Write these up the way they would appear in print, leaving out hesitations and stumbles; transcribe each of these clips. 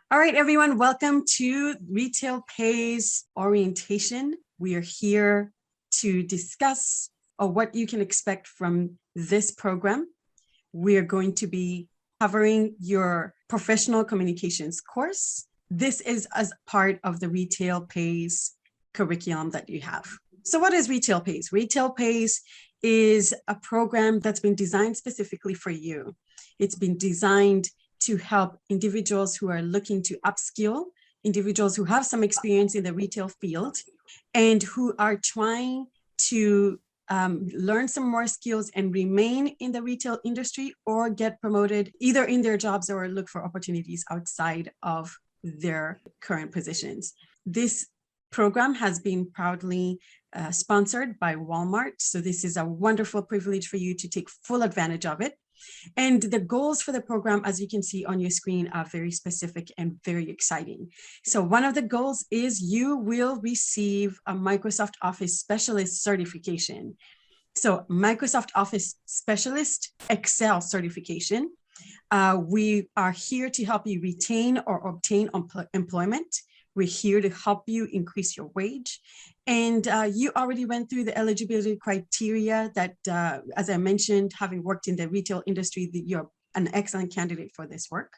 All right, everyone, welcome to Retail Pays Orientation. We are here to discuss what you can expect from this program. We are going to be covering your professional communications course. This is as part of the Retail Pays curriculum that you have. So what is Retail Pays? Retail Pays is a program that's been designed specifically for you. It's been designed to help individuals who are looking to upskill, individuals who have some experience in the retail field, and who are trying to learn some more skills and remain in the retail industry or get promoted either in their jobs or look for opportunities outside of their current positions. This program has been proudly sponsored by Walmart. So this is a wonderful privilege for you to take full advantage of it. And the goals for the program, as you can see on your screen, are very specific and very exciting. So one of the goals is you will receive a Microsoft Office Specialist certification. So Microsoft Office Specialist Excel certification. We are here to help you retain or obtain employment. We're here to help you increase your wage. And you already went through the eligibility criteria that, as I mentioned, having worked in the retail industry, you're an excellent candidate for this work.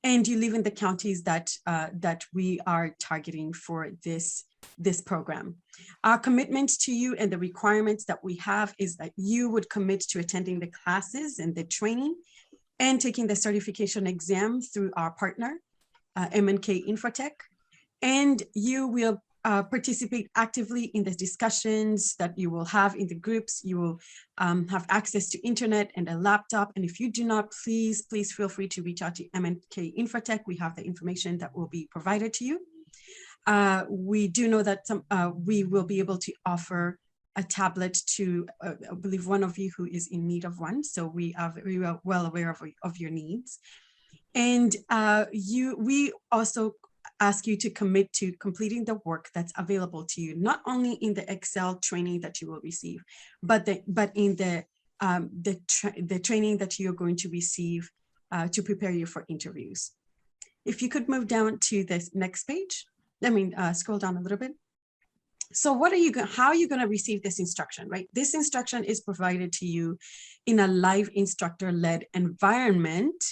And you live in the counties that, that we are targeting for this program. Our commitment to you and the requirements that we have is that you would commit to attending the classes and the training and taking the certification exam through our partner, M&K Infotech. And you will participate actively in the discussions that you will have in the groups. You will have access to internet and a laptop. And if you do not, please feel free to reach out to M&K Infotech. We have the information that will be provided to you. We do know that we will be able to offer a tablet to, I believe, one of you who is in need of one. So we are very well aware of your needs. And we also ask you to commit to completing the work that's available to you, not only in the Excel training that you will receive, but in the training that you're going to receive to prepare you for interviews. If you could move down to this next page, scroll down a little bit. So how are you going to receive this instruction, right? This instruction is provided to you in a live instructor-led environment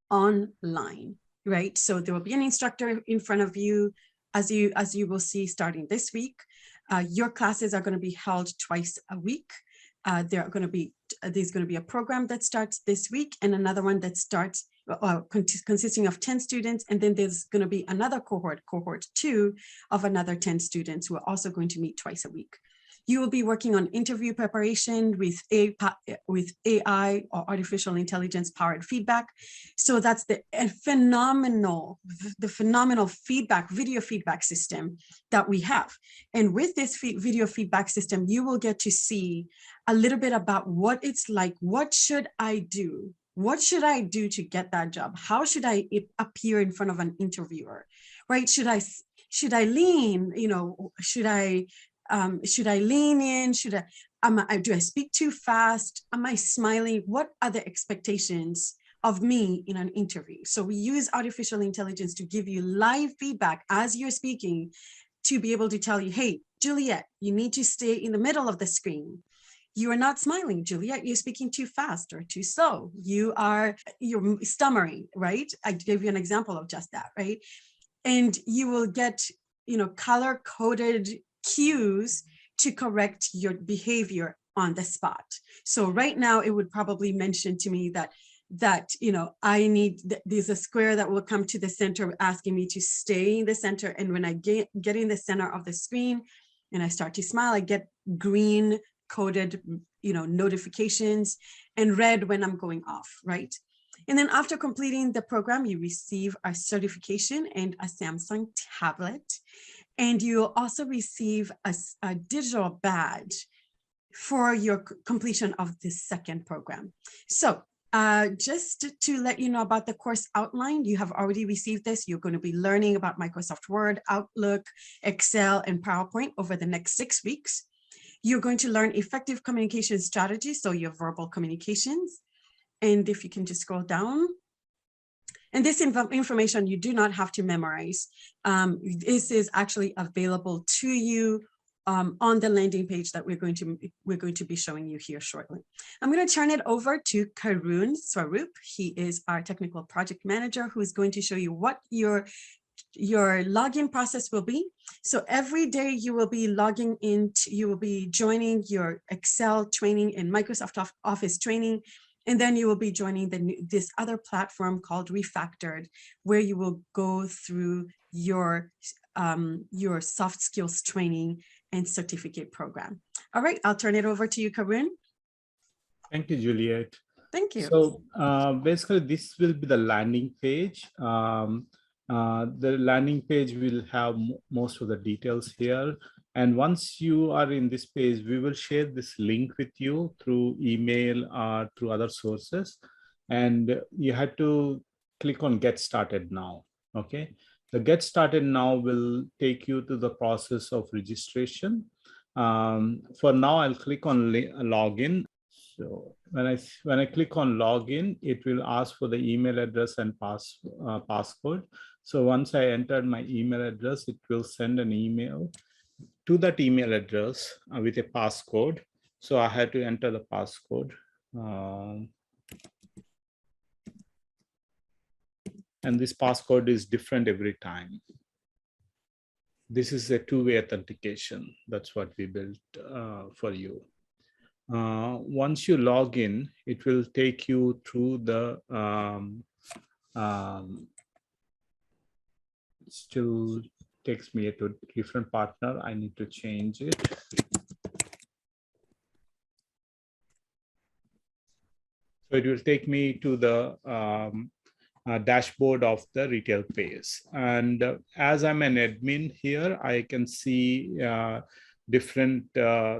online. Right, so there will be an instructor in front of you, as you will see starting this week. Your classes are going to be held twice a week. There's going to be a program that starts this week and another one that starts consisting of 10 students, and then there's going to be another cohort 2 of another 10 students who are also going to meet twice a week. You will be working on interview preparation with AI or artificial intelligence powered feedback. So that's the phenomenal video feedback system that we have. And with this video feedback system, you will get to see a little bit about what it's like. What should I do? What should I do to get that job? How should I appear in front of an interviewer, right? Should I lean, should I lean in? Do I speak too fast? Am I smiling? What are the expectations of me in an interview? So we use artificial intelligence to give you live feedback as you're speaking, to be able to tell you, hey, Juliet, you need to stay in the middle of the screen. You are not smiling, Juliet. You're speaking too fast or too slow. You're stammering, right? I gave you an example of just that, right? And you will get, color-coded cues to correct your behavior on the spot. So right now it would probably mention to me that there's a square that will come to the center asking me to stay in the center. And when I get in the center of the screen and I start to smile, I get green coded, notifications, and red when I'm going off, right? And then after completing the program, you receive a certification and a Samsung tablet. And you'll also receive a digital badge for your completion of this second program. So just to let you know about the course outline, you have already received this. You're going to be learning about Microsoft Word, Outlook, Excel, and PowerPoint over the next 6 weeks. You're going to learn effective communication strategies, so your verbal communications. And if you can just scroll down, And this information you do not have to memorize. This is actually available to you on the landing page that we're going to be showing you here shortly. I'm going to turn it over to Karun Swaroop. He is our technical project manager who is going to show you what your login process will be. So every day you will be logging into, you will be joining your Excel training and Microsoft Office training. And then you will be joining this other platform called Refactored, where you will go through your soft skills training and certificate program. All right, I'll turn it over to you, Karun. Thank you, Juliet. Thank you. So basically, this will be the landing page. The landing page will have most of the details here. And once you are in this page, we will share this link with you through email or through other sources. And you have to click on Get Started Now. Okay. The Get Started Now will take you to the process of registration. For now, I'll click on Login. So when I click on Login, it will ask for the email address and passcode. So once I entered my email address, it will send an email to that email address with a passcode. So I had to enter the passcode. And this passcode is different every time. This is a two-way authentication. That's what we built for you. Once you log in, it will take you through the still takes me to a different partner. I need to change it. So it will take me to the dashboard of the retail pays. And as I'm an admin here, I can see different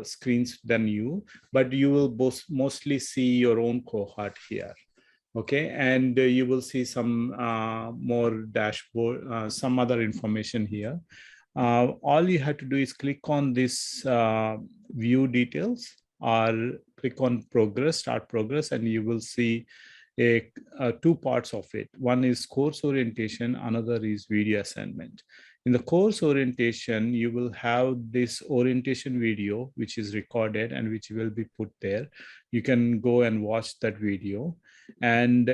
screens than you, but you will mostly see your own cohort here. Okay, and you will see some more dashboard, some other information here. All you have to do is click on this view details or click on progress, start progress, and you will see two parts of it. One is course orientation, another is video assignment. In the course orientation, you will have this orientation video, which is recorded and which will be put there. You can go and watch that video. And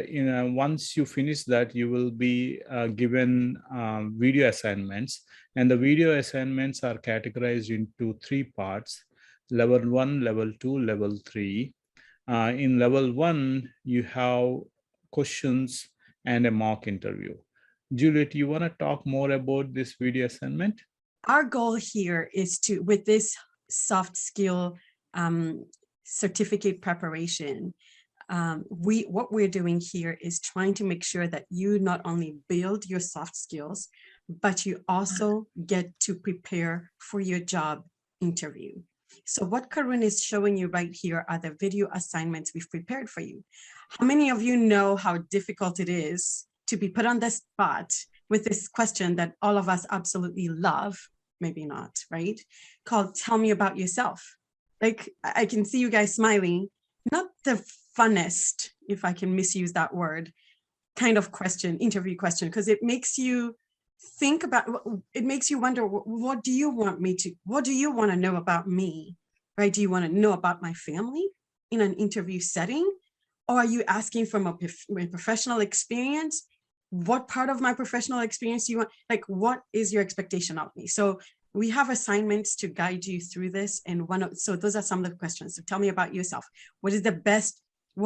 once you finish that, you will be given video assignments. And the video assignments are categorized into three parts: level 1, level 2, level 3. In level 1, you have questions and a mock interview. Juliet, you want to talk more about this video assignment? Our goal here is to, with this soft skill certificate preparation, what we're doing here is trying to make sure that you not only build your soft skills, but you also get to prepare for your job interview. So what Karun is showing you right here are the video assignments we've prepared for you. How many of you know how difficult it is to be put on the spot with this question that all of us absolutely love, maybe not, right? Called Tell Me About Yourself. Like, I can see you guys smiling. Not the funnest, if I can misuse that word, kind of question, interview question, because it makes you think about, it makes you wonder, what do you want to know about me, right? Do you want to know about my family in an interview setting? Or are you asking from my professional experience? What part of my professional experience do you want? Like, what is your expectation of me? So we have assignments to guide you through this. And so those are some of the questions. So tell me about yourself. What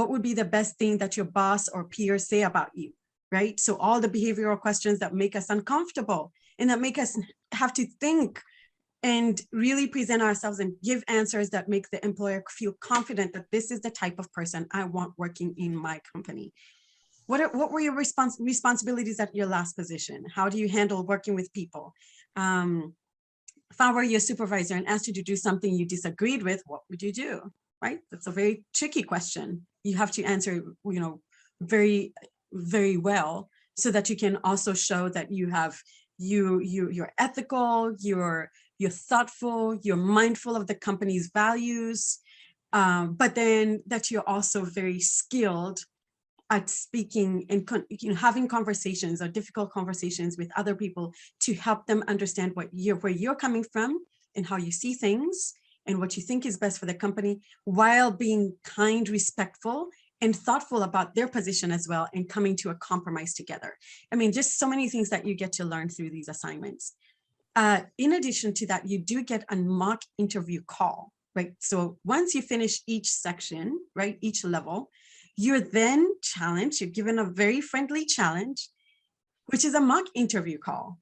would be the best thing that your boss or peers say about you, right? So all the behavioral questions that make us uncomfortable and that make us have to think and really present ourselves and give answers that make the employer feel confident that this is the type of person I want working in my company. What were your responsibilities at your last position? How do you handle working with people? If I were your supervisor and asked you to do something you disagreed with, what would you do, right? That's a very tricky question. You have to answer, very, very well, so that you can also show that you're ethical, you're thoughtful, you're mindful of the company's values, but then that you're also very skilled at speaking and having conversations or difficult conversations with other people to help them understand where you're coming from and how you see things and what you think is best for the company, while being kind, respectful, and thoughtful about their position as well, and coming to a compromise together. I mean, just so many things that you get to learn through these assignments. In addition to that, you do get a mock interview call, right? So once you finish each section, right, each level, you're then challenged, you're given a very friendly challenge, which is a mock interview call.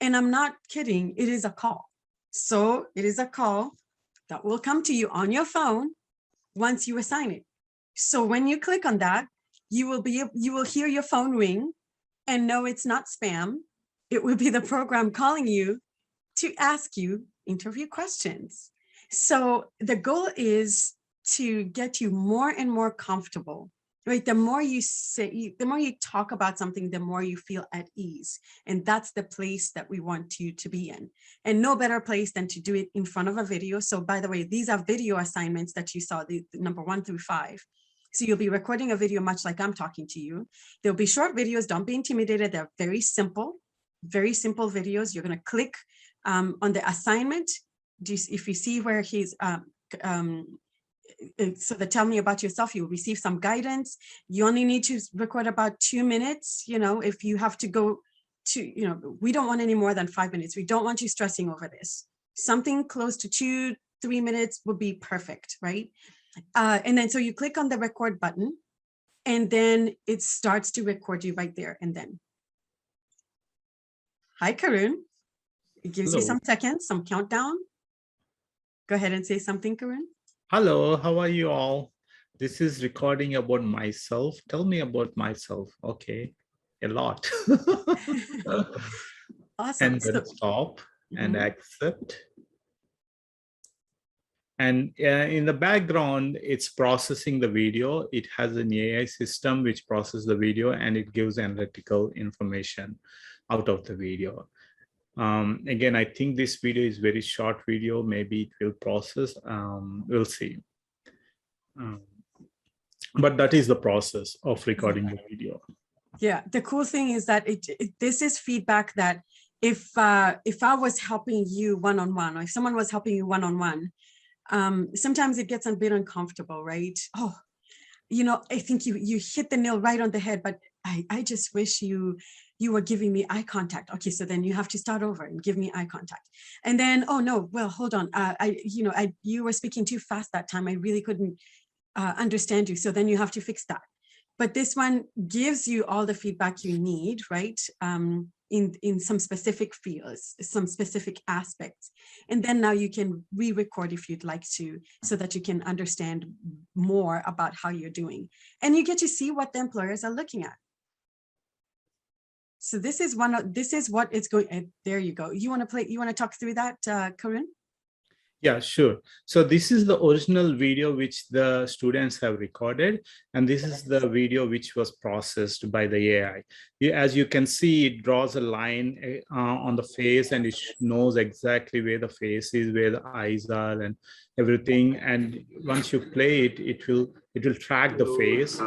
And I'm not kidding, it is a call. So it is a call that will come to you on your phone once you assign it. So when you click on that, you will hear your phone ring, and no, it's not spam. It will be the program calling you to ask you interview questions. So the goal is to get you more and more comfortable, right? The more you say, the more you talk about something, the more you feel at ease. And that's the place that we want you to be in. And no better place than to do it in front of a video. So by the way, these are video assignments that you saw, the number 1 through 5. So you'll be recording a video much like I'm talking to you. There'll be short videos. Don't be intimidated. They're very simple videos. You're going to click on the assignment. If you see where he's, so the tell me about yourself, you'll receive some guidance. You only need to record about 2 minutes. You know, if you have to go to, we don't want any more than 5 minutes. We don't want you stressing over this. Something close to 2-3 minutes would be perfect, right? And then so you click on the record button, and then it starts to record you right there and then. Hi, Karun. It gives you some seconds, some countdown. Go ahead and say something, Karun. Hello, how are you all? This is recording about myself. Tell me about myself. Okay, a lot. Awesome. And then stop and accept. And in the background, it's processing the video. It has an AI system which processes the video, and it gives analytical information out of the video. Again, I think this video is very short video. Maybe it will process. We'll see. But that is the process of recording the video. Yeah, the cool thing is that this is feedback that if I was helping you one-on-one, or if someone was helping you one-on-one, sometimes it gets a bit uncomfortable, right? Oh, I think you hit the nail right on the head, but I just wish you were giving me eye contact. Okay, so then you have to start over and give me eye contact. And then, oh no, well, hold on. You were speaking too fast that time. I really couldn't understand you. So then you have to fix that. But this one gives you all the feedback you need, right? In some specific fields, some specific aspects. And then now you can re-record if you'd like to, so that you can understand more about how you're doing. And you get to see what the employers are looking at. So this is what it's going, there you go. You want to talk through that, Karun? Yeah, sure. So this is the original video which the students have recorded, and this is the video which was processed by the AI. As you can see, it draws a line on the face, and it knows exactly where the face is, where the eyes are, and everything. And once you play it, it will track the face.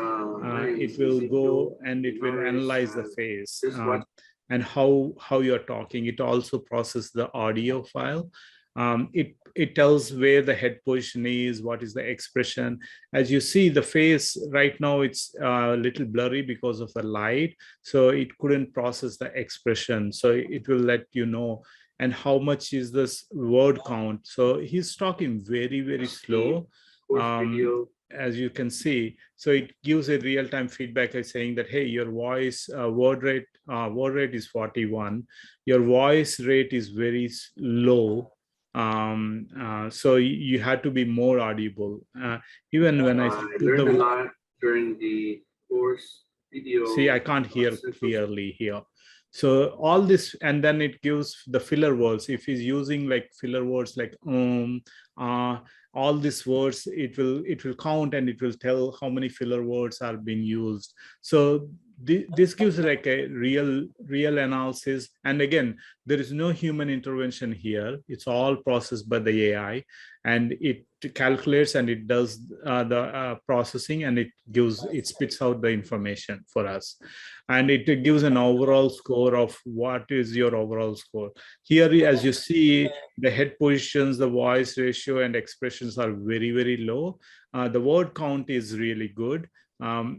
It will go and it will analyze the face and how you're talking. It also processes the audio file. It tells where the head position is, what is the expression. As you see, the face right now, it's a little blurry because of the light, so it couldn't process the expression. So it will let you know. And how much is this word count? So he's talking very, very slow, as you can see. So it gives a real-time feedback by saying that, hey, your voice word rate is 41. Your voice rate is very low. So you had to be more audible. Even when I learned a lot during the course video. See, I can't hear clearly here. So all this, and then it gives the filler words. If he's using like filler words like all these words, it will count, and it will tell how many filler words are being used. So this gives like a real analysis. And again, there is no human intervention here. It's all processed by the AI, and it calculates and it does the processing, and it spits out the information for us, and it gives an overall score of what is your overall score. Here, as you see, the head positions, the voice ratio, and expressions are very, very low. The word count is really good.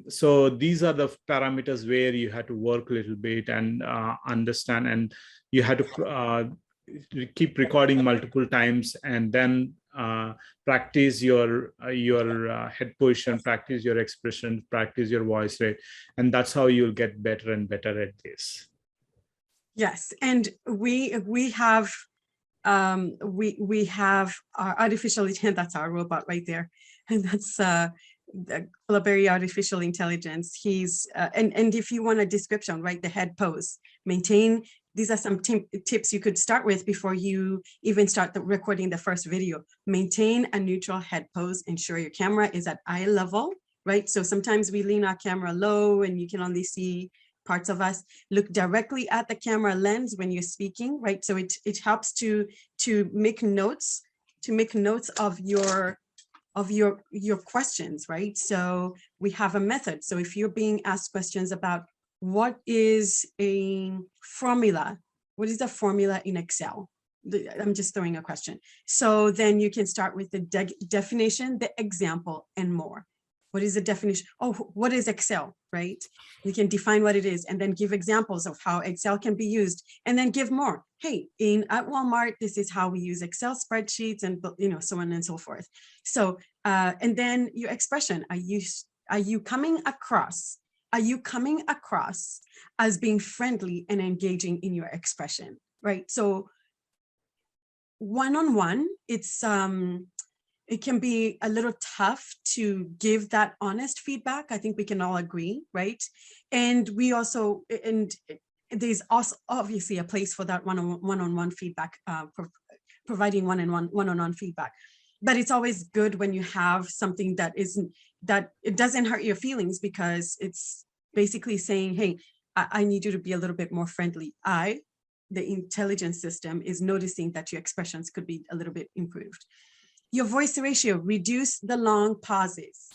So these are the parameters where you had to work a little bit and understand, and you had to keep recording multiple times, and then practice your head position, practice your expression, practice your voice rate, and that's how you'll get better and better at this. Yes, and we have our artificial intelligence. That's our robot right there, and that's the Berry artificial intelligence. He's and if you want a description, right, the head pose, maintain. These are some tips you could start with before you even start recording the first video. Maintain a neutral head pose. Ensure your camera is at eye level, right? So sometimes we lean our camera low and you can only see parts of us. Look directly at the camera lens when you're speaking, right? So it helps to make notes, of your questions, right? So we have a method. So if you're being asked questions about what is a formula, what is the formula in Excel? I'm just throwing a question. So then you can start with the definition, the example, and more. What is the definition? Oh, what is Excel, right? You can define what it is and then give examples of how Excel can be used, and then give more. Hey, at Walmart, this is how we use Excel spreadsheets, and so on and so forth. So and then your expression. Are you coming across as being friendly and engaging in your expression, right? So one-on-one, it can be a little tough to give that honest feedback. I think we can all agree, right? And there's also obviously a place for that one-on-one feedback, providing one-on-one feedback. But it's always good when you have something that it doesn't hurt your feelings, because it's basically saying, hey, I need you to be a little bit more friendly. The intelligence system is noticing that your expressions could be a little bit improved. Your voice ratio, reduce the long pauses.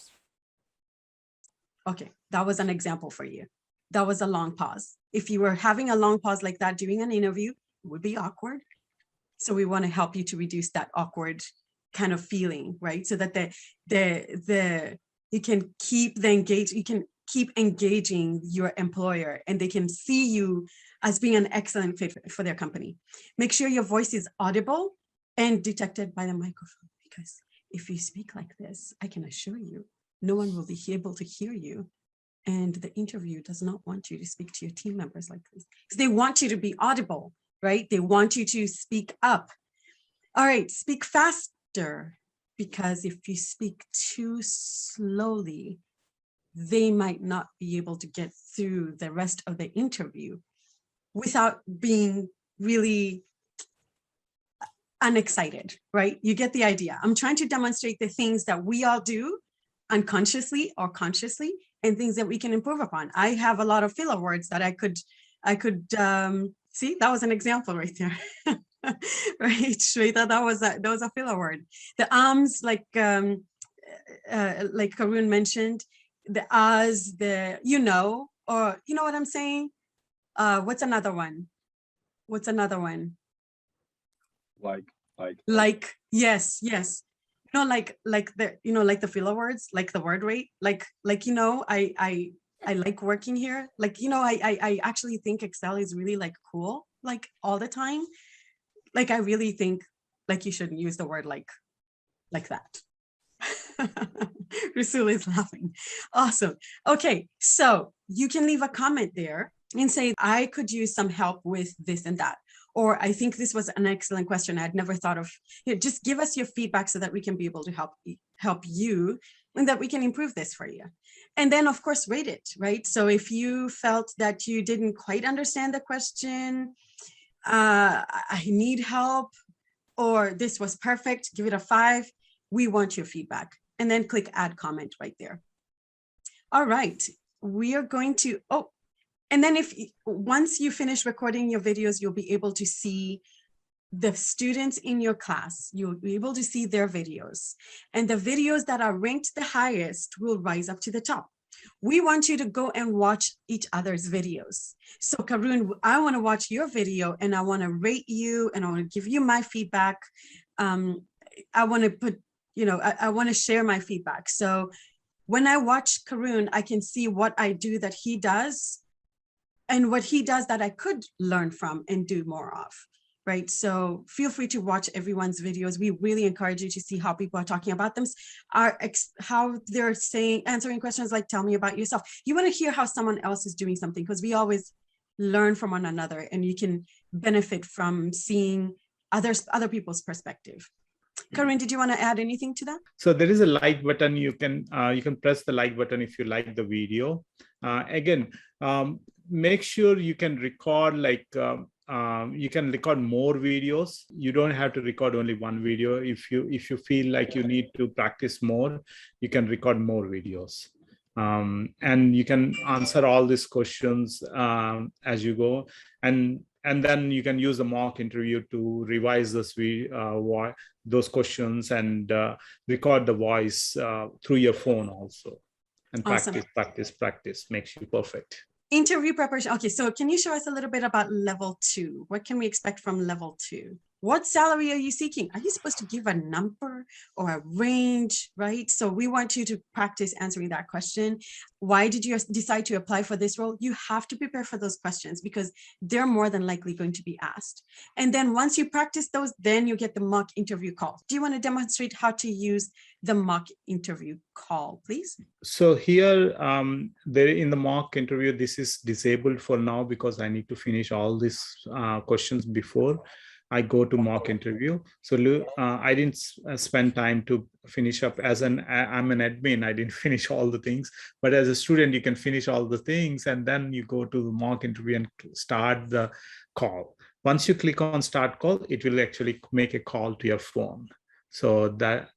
Okay, that was an example for you. That was a long pause. If you were having a long pause like that during an interview, it would be awkward. So we want to help you to reduce that awkward kind of feeling, right? So that you can keep engaging your employer, and they can see you as being an excellent fit for their company. Make sure your voice is audible and detected by the microphone, because if you speak like this, I can assure you, no one will be able to hear you. And the interview does not want you to speak to your team members like this, because they want you to be audible, right? They want you to speak up. All right, speak faster, because if you speak too slowly, they might not be able to get through the rest of the interview without being really unexcited, right? You get the idea. I'm trying to demonstrate the things that we all do unconsciously or consciously, and things that we can improve upon. I have a lot of filler words that I could see. That was an example right there. Right, Shweta, that was a filler word. The arms, like Karun mentioned, the as, or you know what I'm saying? What's another one? Like, yes. Like the filler words, like the word rate, like I like working here. Like, I actually think Excel is really like cool, like all the time. Like, I really think like you shouldn't use the word like that. Rasul is laughing. Awesome. Okay, so you can leave a comment there and say, I could use some help with this and that. Or I think this was an excellent question. I'd never thought of. Just give us your feedback so that we can be able to help you, and that we can improve this for you. And then of course, rate it, right? So if you felt that you didn't quite understand the question, I need help, or this was perfect, give it a 5. We want your feedback. And then click add comment right there. All right, we are going to, and then once you finish recording your videos, you'll be able to see the students in your class, you'll be able to see their videos, and the videos that are ranked the highest will rise up to the top. We want you to go and watch each other's videos. So Karun, I want to watch your video and I want to rate you and I want to give you my feedback. I want to put, I want to share my feedback. So when I watch Karun, I can see what I do that he does and what he does that I could learn from and do more of. Right. So feel free to watch everyone's videos. We really encourage you to see how people are talking about them, how they're answering questions like, tell me about yourself. You want to hear how someone else is doing something, because we always learn from one another and you can benefit from seeing other people's perspective. Karun, did you want to add anything to that? So there is a like button. You can press the like button if you like the video. Again, make sure you can record you can record more videos. You don't have to record only one video. If you feel like you need to practice more, you can record more videos. And you can answer all these questions as you go. And then you can use the mock interview to revise those questions and record the voice through your phone also. And Awesome. practice makes you perfect. Interview preparation. Okay, so can you show us a little bit about level 2? What can we expect from level 2? What salary are you seeking? Are you supposed to give a number or a range, right? So we want you to practice answering that question. Why did you decide to apply for this role? You have to prepare for those questions because they're more than likely going to be asked. And then once you practice those, then you get the mock interview call. Do you want to demonstrate how to use the mock interview call, please? So here, there in the mock interview, this is disabled for now because I need to finish all these questions before I go to mock interview. So I didn't spend time to finish up. I'm an admin, I didn't finish all the things, but as a student, you can finish all the things and then you go to the mock interview and start the call. Once you click on start call, it will actually make a call to your phone. So that,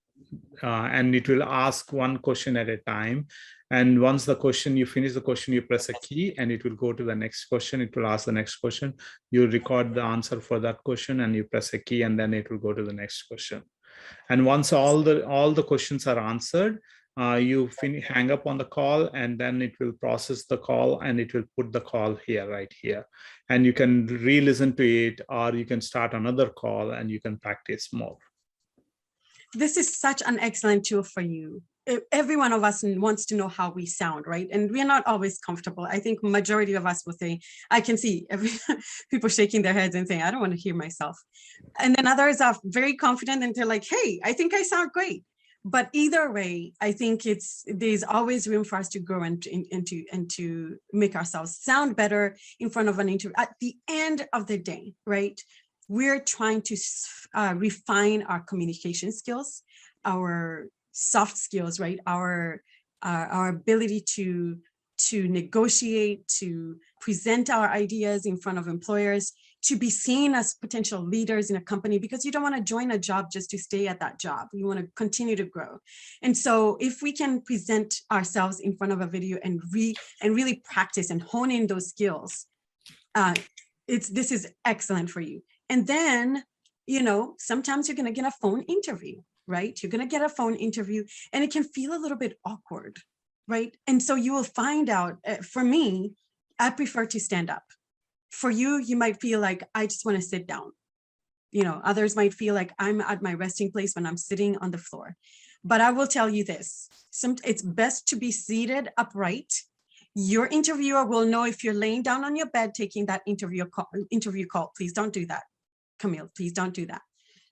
and it will ask one question at a time. And once you finish the question, you press a key and it will go to the next question. It will ask the next question. You record the answer for that question and you press a key and then it will go to the next question. And once all the questions are answered, you hang up on the call and then it will process the call and it will put the call here, right here. And you can re-listen to it or you can start another call and you can practice more. This is such an excellent tool for you. Every one of us wants to know how we sound, right? And we're not always comfortable. I think majority of us will say, I can see people shaking their heads and saying, I don't want to hear myself. And then others are very confident and they're like, hey, I think I sound great. But either way, I think there's always room for us to grow and to make ourselves sound better in front of an interview. At the end of the day, right? We're trying to refine our communication skills, our soft skills, right? Our ability to negotiate, to present our ideas in front of employers, to be seen as potential leaders in a company, because you don't want to join a job just to stay at that job. You want to continue to grow. And so if we can present ourselves in front of a video and really practice and hone in those skills, this is excellent for you. And then, sometimes you're going to get a phone interview, right? You're going to get a phone interview and it can feel a little bit awkward, right? And so you will find out, for me, I prefer to stand up. For you, you might feel like, I just want to sit down. Others might feel like I'm at my resting place when I'm sitting on the floor. But I will tell you this, it's best to be seated upright. Your interviewer will know if you're laying down on your bed taking that interview call. Please don't do that. Camille, please don't do that,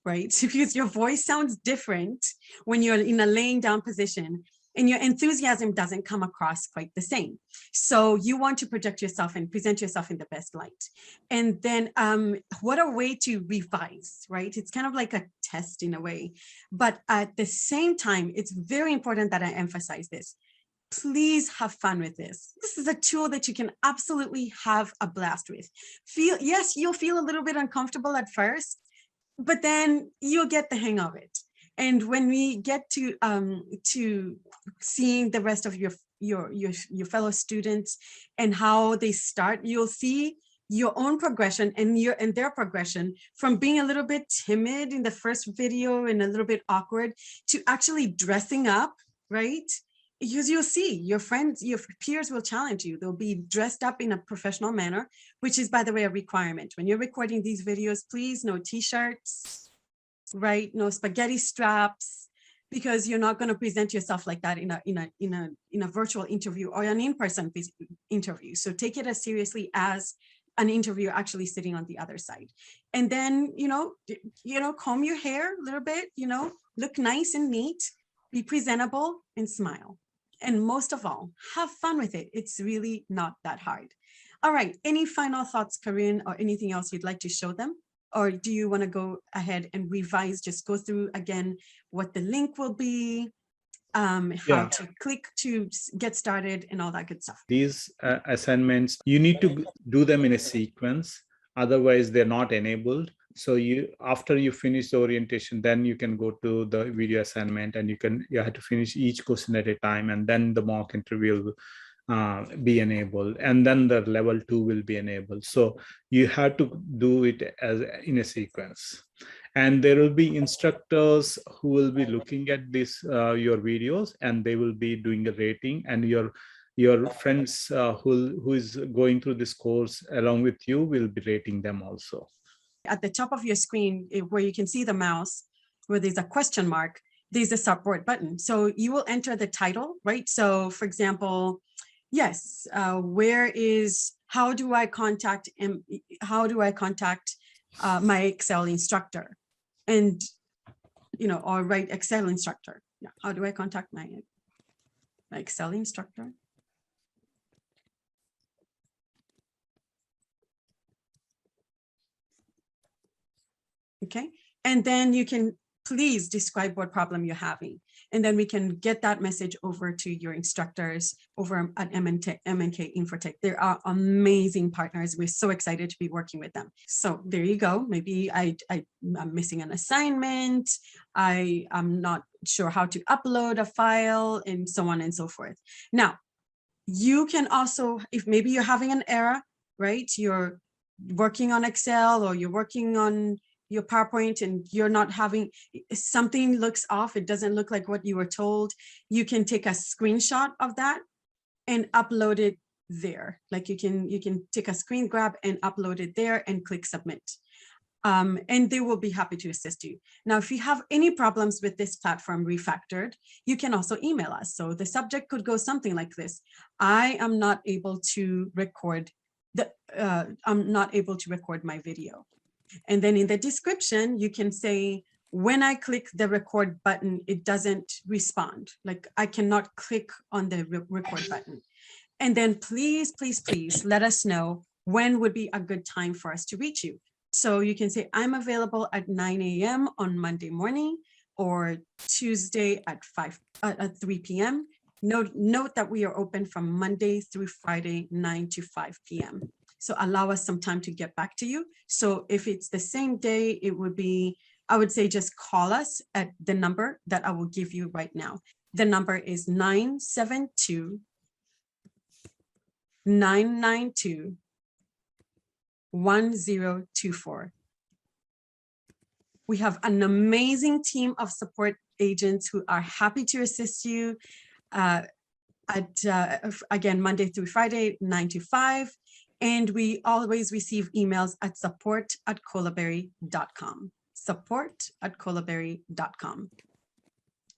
right? Because your voice sounds different when you're in a laying down position and your enthusiasm doesn't come across quite the same. So you want to project yourself and present yourself in the best light. And then what a way to revise, right? It's kind of like a test in a way, but at the same time, it's very important that I emphasize this. Please have fun with this. This is a tool that you can absolutely have a blast with. Yes, you'll feel a little bit uncomfortable at first, but then you'll get the hang of it. And when we get to seeing the rest of your fellow students and how they start, you'll see your own progression and their progression from being a little bit timid in the first video and a little bit awkward to actually dressing up, right? Because you'll see your friends, your peers will challenge you. They'll be dressed up in a professional manner, which is, by the way, a requirement. When you're recording these videos, please, no t-shirts, right? No spaghetti straps, because you're not going to present yourself like that in a virtual interview or an in-person interview. So take it as seriously as an interview actually sitting on the other side. And then, comb your hair a little bit, look nice and neat, be presentable and smile. And most of all, have fun with it. It's really not that hard. All right. Any final thoughts, Corinne, or anything else you'd like to show them? Or do you want to go ahead and revise, just go through again what the link will be, how to click to get started and all that good stuff? These assignments, you need to do them in a sequence. Otherwise, they're not enabled. So after you finish the orientation, then you can go to the video assignment, and you have to finish each question at a time, and then the mock interview will be enabled, and then the level 2 will be enabled. So you have to do it as in a sequence. And there will be instructors who will be looking at this your videos, and they will be doing a rating, and your friends who is going through this course along with you will be rating them also. At the top of your screen, where you can see the mouse, where there's a question mark, there's a support button. So you will enter the title, right? So for example, yes, how do I contact my Excel instructor? And, or write Excel instructor. Yeah. How do I contact my Excel instructor? Okay. And then you can please describe what problem you're having. And then we can get that message over to your instructors over at MNK Infotech. They are amazing partners. We're so excited to be working with them. So there you go. Maybe I'm missing an assignment. I am not sure how to upload a file, and so on and so forth. Now, you can also, if maybe you're having an error, right? You're working on Excel, or you're working on your PowerPoint, and you're not having, something looks off, it doesn't look like what you were told, you can take a screenshot of that and upload it there. Like you can take a screen grab and upload it there and click submit. And they will be happy to assist you. Now, if you have any problems with this platform Refactored, you can also email us. So the subject could go something like this: I am not able to record my video. And then in the description, you can say, when I click the record button, it doesn't respond. Like I cannot click on the record button. And then please, please, please let us know when would be a good time for us to reach you. So you can say, I'm available at 9 a.m. on Monday morning, or Tuesday at 3 p.m. Note that we are open from Monday through Friday, 9 to 5 p.m. So allow us some time to get back to you. So if it's the same day, it would be, I would say, just call us at the number that I will give you right now. The number is 972-992-1024. We have an amazing team of support agents who are happy to assist you again, Monday through Friday, 9 to 5. And we always receive emails at support@colaberry.com. support@colaberry.com.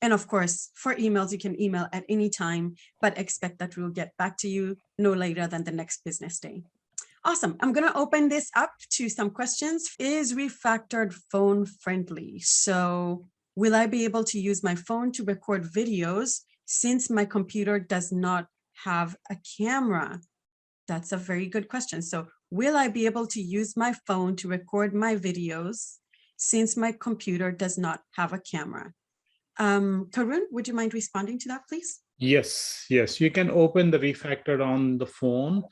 And of course, for emails, you can email at any time, but expect that we'll get back to you no later than the next business day. Awesome. I'm going to open this up to some questions. Is Refactored phone friendly? So will I be able to use my phone to record videos since my computer does not have a camera? That's a very good question. So will I be able to use my phone to record my videos since my computer does not have a camera? Karun, would you mind responding to that, please? Yes, you can open the Refactored on the phone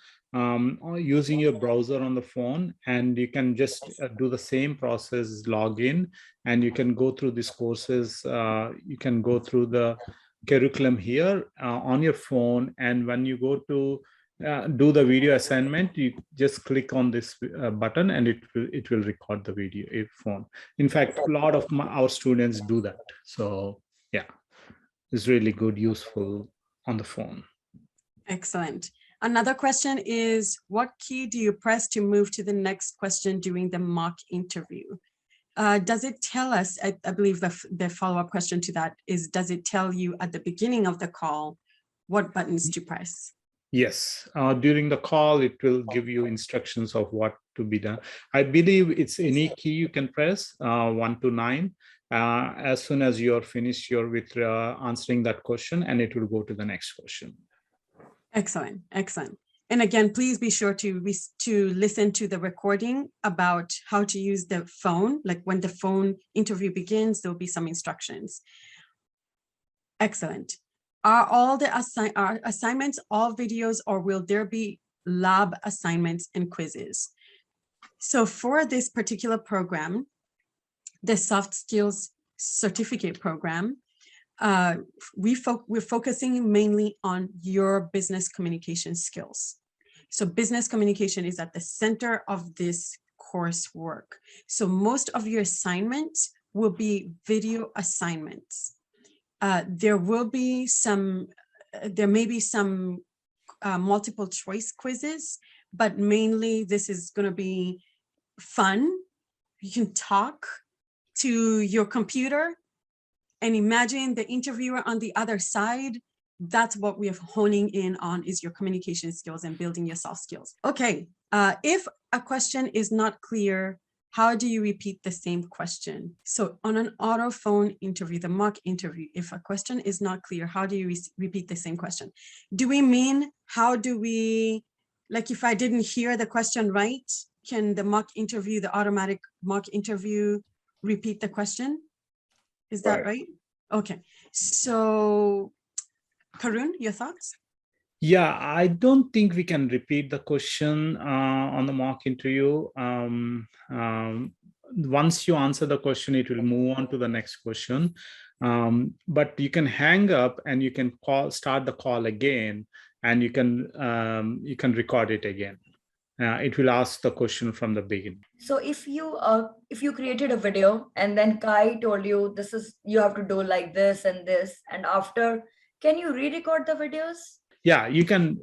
using your browser on the phone, and you can just do the same process, log in, and you can go through these courses. You can go through the curriculum here on your phone, and when you go to do the video assignment, you just click on this button and it will record the video phone. In fact, a lot of our students do that. So yeah, it's really good, useful on the phone. Excellent. Another question is, what key do you press to move to the next question during the mock interview? Does it tell us, I believe the follow-up question to that is, does it tell you at the beginning of the call what buttons to press? Yes, during the call, it will give you instructions of what to be done. I believe it's any key you can press, 1 to 9. As soon as you're finished with answering that question, and it will go to the next question. Excellent, excellent. And again, please be sure to listen to the recording about how to use the phone. Like when the phone interview begins, there'll be some instructions. Excellent. Are all the assignments all videos, or will there be lab assignments and quizzes? So for this particular program, the soft skills certificate program, we're focusing mainly on your business communication skills. So business communication is at the center of this coursework. So most of your assignments will be video assignments. There may be some multiple choice quizzes, but mainly this is going to be fun. You can talk to your computer and imagine the interviewer on the other side. That's what we are honing in on, is your communication skills and building your soft skills. Okay, if a question is not clear, how do you repeat the same question? So on an auto phone interview, the mock interview, if a question is not clear, how do you repeat the same question? Do we mean, how do we, like if I didn't hear the question right, can the mock interview, the automatic mock interview, repeat the question? Is that right? Okay, so Karun, your thoughts? Yeah, I don't think we can repeat the question on the mock interview. Once you answer the question, it will move on to the next question. But you can hang up and you can start the call again, and you can record it again. It will ask the question from the beginning. So if you created a video and then Kai told you you have to do like this, and after, can you re-record the videos? Yeah, you can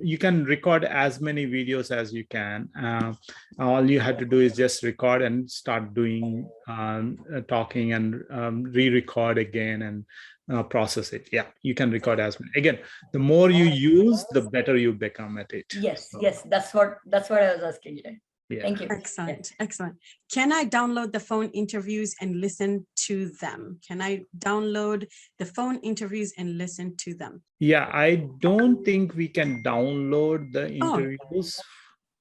record as many videos as you can. All you have to do is just record and start doing talking, and re-record again and process it. Yeah, you can record as many. Again, the more you use, the better you become at it. Yes, so, yes, that's what I was asking you. Yeah. Thank you. Excellent, excellent. Can I download the phone interviews and listen to them? Can I download the phone interviews and listen to them? Yeah, I don't think we can download the interviews,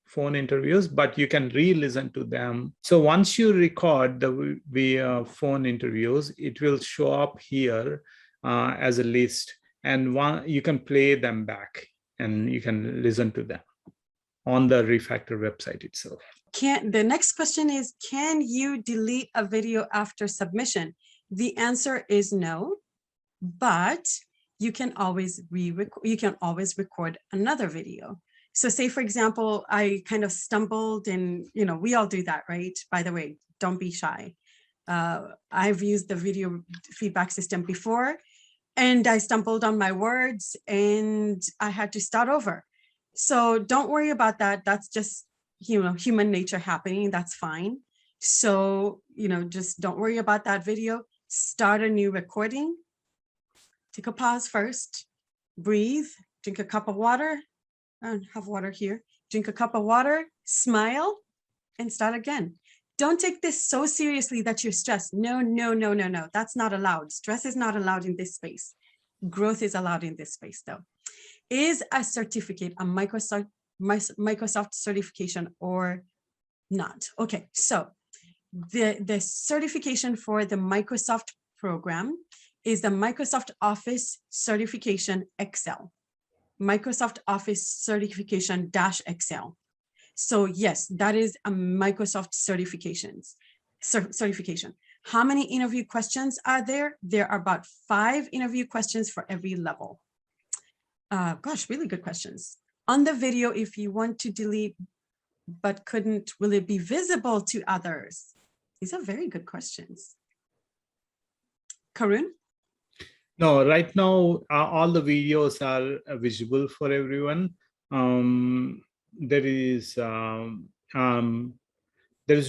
phone interviews, but you can re-listen to them. So once you record the phone interviews, it will show up here as a list, and you can play them back and you can listen to them on the Refactor website itself. The next question is, can you delete a video after submission? The answer is no, but you can always record another video. So say, for example, I kind of stumbled, and we all do that, right? By the way, don't be shy. I've used the video feedback system before, and I stumbled on my words and I had to start over. So don't worry about that. That's just, human nature happening. That's fine. So, just don't worry about that video. Start a new recording. Take a pause first. Breathe. Drink a cup of water. I have water here. Drink a cup of water. Smile and start again. Don't take this so seriously that you're stressed. No, no, no, no, no. That's not allowed. Stress is not allowed in this space. Growth is allowed in this space, though. Is a certificate a Microsoft certification or not? Okay, so the certification for the Microsoft program is the Microsoft Office Certification Excel, Microsoft Office Certification -Excel. So yes, that is a Microsoft certification. How many interview questions are there? There are about 5 interview questions for every level. Gosh, really good questions. On the video, if you want to delete but couldn't, will it be visible to others? These are very good questions. Karun? No, right now, all the videos are visible for everyone. There is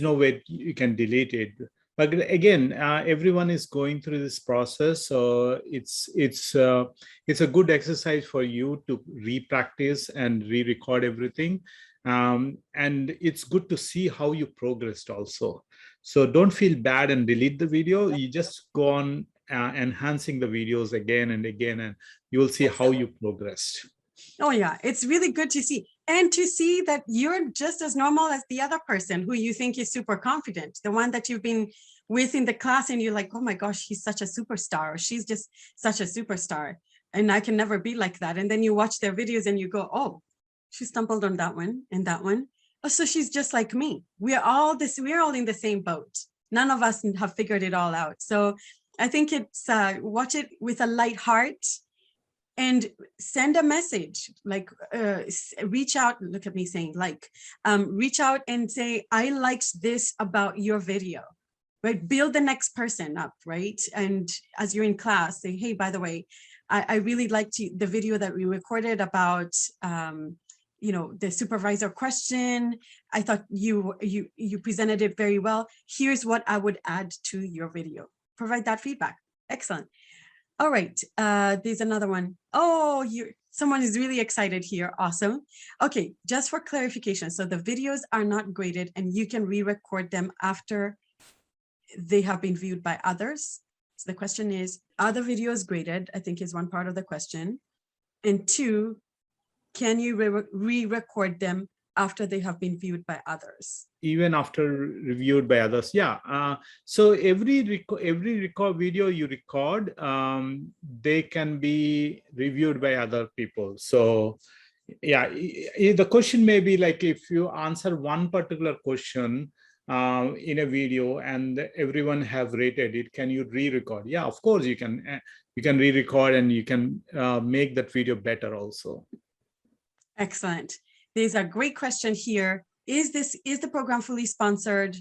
no way you can delete it. But again, everyone is going through this process, so it's a good exercise for you to re-practice and re-record everything, and it's good to see how you progressed also. So don't feel bad and delete the video. You just go on enhancing the videos again and again, and you will see how you progressed. Oh yeah, it's really good to see. And to see that you're just as normal as the other person who you think is super confident, the one that you've been with in the class and you're like, oh my gosh, he's such a superstar, or she's just such a superstar. And I can never be like that. And then you watch their videos and you go, oh, she stumbled on that one and that one. Oh, so she's just like me. We're all in the same boat. None of us have figured it all out. So I think it's watch it with a light heart. And send a message, like reach out, look at me saying like, reach out and say, I liked this about your video, right? Build the next person up, right? And as you're in class, say, hey, by the way, I really liked the video that we recorded about, the supervisor question. I thought you presented it very well. Here's what I would add to your video. Provide that feedback. Excellent. All right, there's another one. Oh, someone is really excited here. Awesome. Okay, just for clarification. So the videos are not graded and you can re-record them after they have been viewed by others. So the question is, are the videos graded? I think is one part of the question. And two, can you re-record them after they have been viewed by others? Even after reviewed by others, yeah. So every record video you record, they can be reviewed by other people. So yeah, the question may be like, if you answer one particular question in a video and everyone have rated it, can you re-record? Yeah, of course you can re-record, and you can make that video better also. Excellent. There's a great question here. Is the program fully sponsored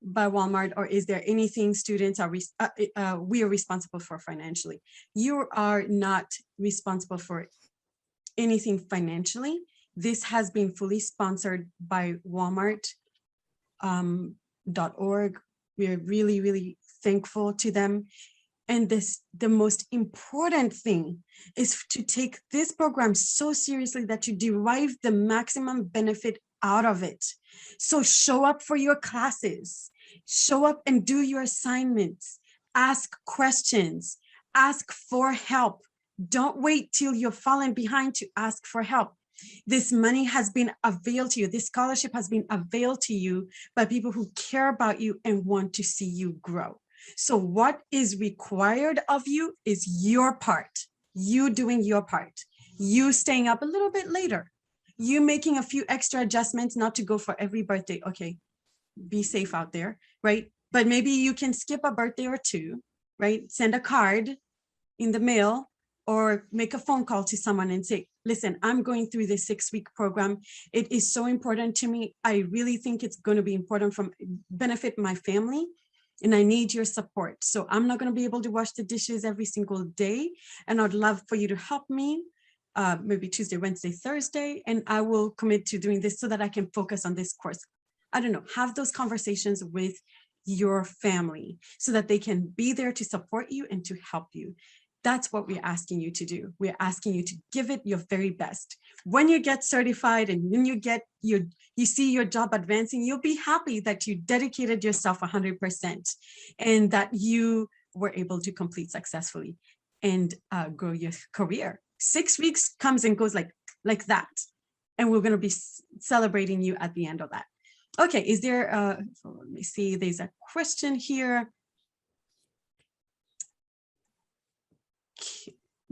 by Walmart, or is there anything students are we are responsible for financially? You are not responsible for anything financially. This has been fully sponsored by Walmart.org. We're really, really thankful to them. And the most important thing is to take this program so seriously that you derive the maximum benefit out of it. So show up for your classes, show up and do your assignments, ask questions, ask for help. Don't wait till you're falling behind to ask for help. This money has been availed to you. This scholarship has been availed to you by people who care about you and want to see you grow. So what is required of you is your part, you doing your part, you staying up a little bit later, you making a few extra adjustments, not to go for every birthday. Okay, be safe out there, right? But maybe you can skip a birthday or two, right? Send a card in the mail or make a phone call to someone and say, listen, I'm going through this 6-week program. It is so important to me. I really think it's going to be important from benefit my family. And I need your support. So I'm not going to be able to wash the dishes every single day. And I'd love for you to help me maybe Tuesday, Wednesday, Thursday. And I will commit to doing this so that I can focus on this course. I don't know, have those conversations with your family so that they can be there to support you and to help you. That's what we're asking you to do. We're asking you to give it your very best. When you get certified and when you get you see your job advancing, you'll be happy that you dedicated yourself 100% and that you were able to complete successfully and grow your career. 6 weeks comes and goes like that. And we're going to be celebrating you at the end of that. Okay, is there, let me see, there's a question here.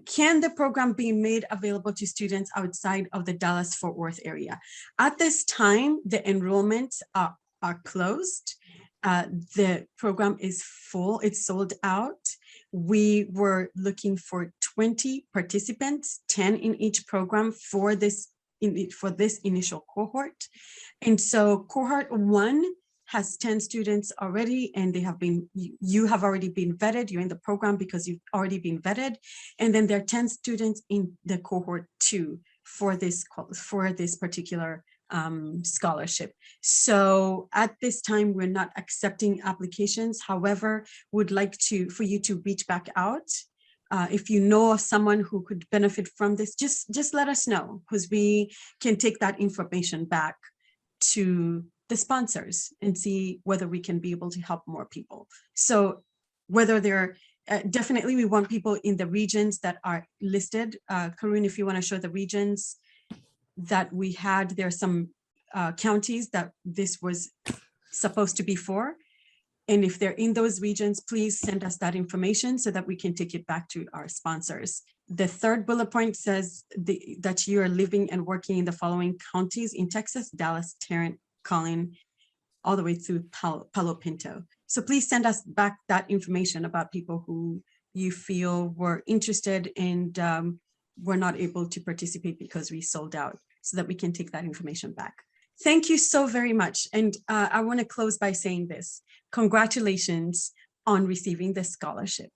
Can the program be made available to students outside of the Dallas-Fort Worth area? At this time, the enrollments are closed. The program is full, it's sold out. We were looking for 20 participants, 10 in each program for this for this initial cohort. And so cohort 1 has 10 students already, and they have been, you have already been vetted. You're in the program because you've already been vetted. And then there are 10 students in the cohort 2 for this particular scholarship. So at this time, we're not accepting applications. However, would like for you to reach back out. If you know of someone who could benefit from this, just let us know, because we can take that information back to the sponsors and see whether we can be able to help more people. So whether they're definitely, we want people in the regions that are listed. Karun, if you want to show the regions that we had, there are some counties that this was supposed to be for. And if they're in those regions, please send us that information so that we can take it back to our sponsors. The third bullet point says that you are living and working in the following counties in Texas: Dallas, Tarrant, Collin, all the way through Palo Pinto. So please send us back that information about people who you feel were interested and were not able to participate because we sold out, so that we can take that information back. Thank you so very much. And I want to close by saying this. Congratulations on receiving this scholarship.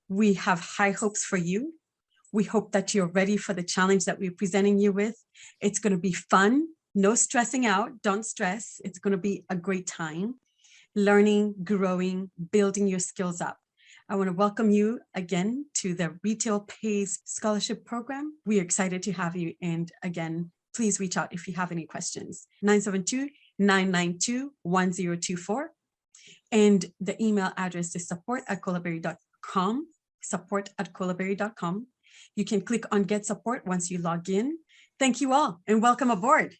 We have high hopes for you. We hope that you're ready for the challenge that we're presenting you with. It's going to be fun. No stressing out. Don't stress. It's going to be a great time. Learning, growing, building your skills up. I want to welcome you again to the Retail Pays Scholarship Program. We're excited to have you. And again, please reach out if you have any questions. 972-992-1024. And the email address is support@kolaberry.com, support@kolaberry.com. You can click on Get Support once you log in. Thank you all and welcome aboard.